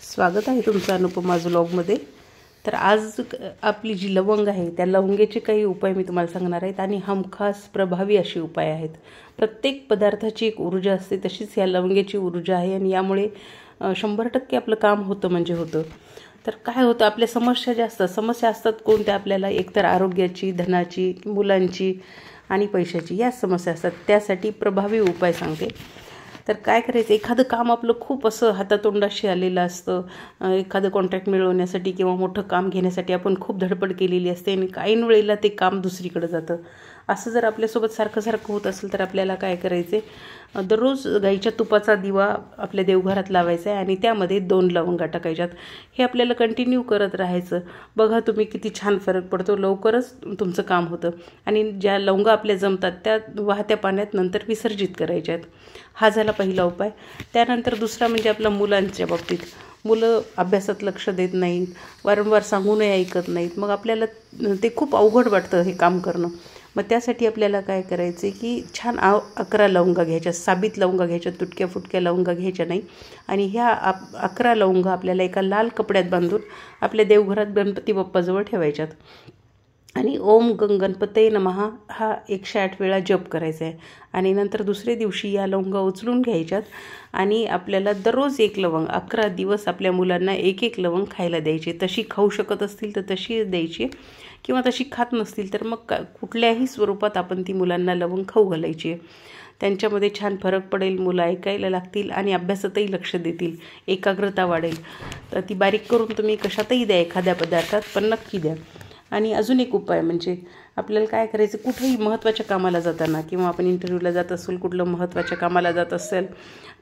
स्वागत आहे तुमचं अनुपमा व्लॉगमध्ये। तर आज आपली जी लवंग आहे त्या लवंगेचे काही उपाय मी तुम्हाला सांगणार आहेत आणि हमखास प्रभावी असे उपाय आहेत। प्रत्येक पदार्थाची एक ऊर्जा असते, तशीच या लवंगेची ऊर्जा आहे आणि यामुळे 100% आपलं काम होतं म्हणजे होतं। तर काय होतं, आपल्या समस्या असतात कोणत्या आपल्याला, एकतर आरोग्याची, धनाची, मुलांची आणि पैशाची, या समस्या असतात। त्यासाठी प्रभावी उपाय सांगते। तर काय करायचं, एखादं काम आपलं खूप असं हातातोंडाशी आलेलं असतं, एखादं कॉन्ट्रॅक्ट मिळवण्यासाठी किंवा मोठं काम घेण्यासाठी आपण खूप धडपड केलेली असते आणि काही वेळेला ते काम दुसरीकडे जातं। असं जर आपल्यासोबत सारखं होत असेल तर आपल्याला काय करायचे, दररोज गाईच्या तुपाचा दिवा आपल्या देवघरात लावायचा आहे आणि त्यामध्ये 2 लवंगा टाकायच्यात। हे आपल्याला कंटिन्यू करत राहायचं। बघा तुम्ही किती छान फरक पडतो, लवकरच तुमचं काम होतं। आणि ज्या लवंगा आपल्या जमतात त्या वाहत्या पाण्यात नंतर विसर्जित करायच्यात। हा झाला पहिला उपाय। त्यानंतर दुसरा म्हणजे आपल्या मुलांच्या बाबतीत, मुलं अभ्यासात लक्ष देत नाहीत, वारंवार सांगूनही ऐकत नाहीत, मग आपल्याला ते खूप अवघड वाटतं हे काम करणं। मग त्यासाठी आपल्याला काय करायचं की छान 11 लवंगा घ्यायच्या, साबीत लवंगा घ्यायच्या, तुटक्या फुटक्या लवंगा घ्यायच्या नाही। आणि ह्या 11 लवंगा आपल्याला एका लाल कपड्यात बांधून आपल्या देवघरात गणपती बाप्पाजवळ ठेवायच्यात आणि ओम गणपतये नमः हा 108 वेळा जप करायचा आहे। आणि नंतर दुसरे दिवशी या लवंगा उचलून घ्यायच्यात आणि आपल्याला दररोज 1 लवंग, 11 दिवस आपल्या मुलांना 1 लवंग खायला द्यायची। तशी खाऊ शकत असतील तर तशी द्यायची, किंवा तशी खात नसतील तर मग कुठल्याही स्वरूपात आपण ती मुलांना लवंग खाऊ घालायची। त्यांच्यामध्ये छान फरक पडेल, मुलं ऐकायला लागतील आणि अभ्यासातही लक्ष देतील, एकाग्रता वाढेल। तर ती बारीक करून तुम्ही कशातही द्या, एखाद्या पदार्थात, पण नक्की द्या। आणि अजून एक उपाय म्हणजे आपल्याला काय करायचं, कुठेही महत्त्वाच्या कामाला जाताना किंवा आपण इंटरव्ह्यूला जात असेल, कुठलं महत्त्वाच्या कामाला जात असेल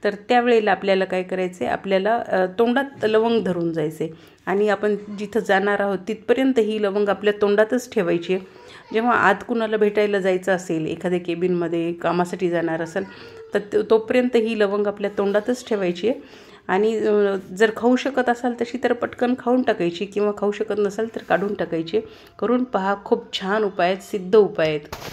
तर त्यावेळेला आपल्याला काय करायचं, आपल्याला तोंडात लवंग धरून जायचे आणि आपण जिथं जाणार आहोत तिथपर्यंत ही लवंग आपल्या तोंडातच ठेवायची। जेव्हा आत कुणाला भेटायला जायचं असेल, एखाद्या केबिनमध्ये कामासाठी जाणार असेल तर तोपर्यंत ही लवंग आपल्या तोंडातच ठेवायची आणि जर खाऊ शकत असाल तशी तर पटकन खाऊन टाकायची, किंवा खाऊ शकत नसाल तर काढून टाकायची। करून पहा, खूप छान उपाय आहेत, सिद्ध उपाय आहेत।